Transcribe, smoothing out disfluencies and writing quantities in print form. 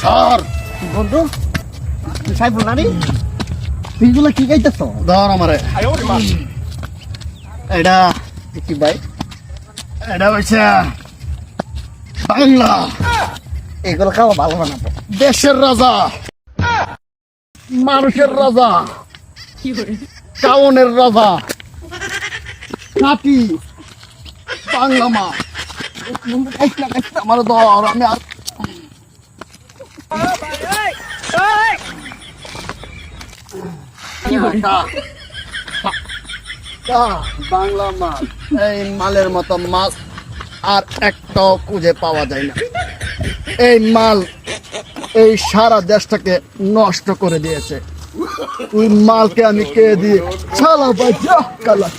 Sir বন্ধু তুই সাইফুল না রে তুই এগুলো কি গাইতেছ? ধর আমারে এটা কি ভাই এটা হচ্ছে বাংলা এগুলো খাওয়া ভালো বানাবো। দেশের রাজা মানুষের রাজা কাউনের রাজা খাঁটি বাংলা মা আমার ধর আমি আর বাংলা মাছ এই মালের মতো মাছ আর একটাও খুঁজে পাওয়া যায় না। এই মাল এই সারা দেশটাকে নষ্ট করে দিয়েছে। ওই মালকে আমি কে দিয়ে চালা বাজা কালা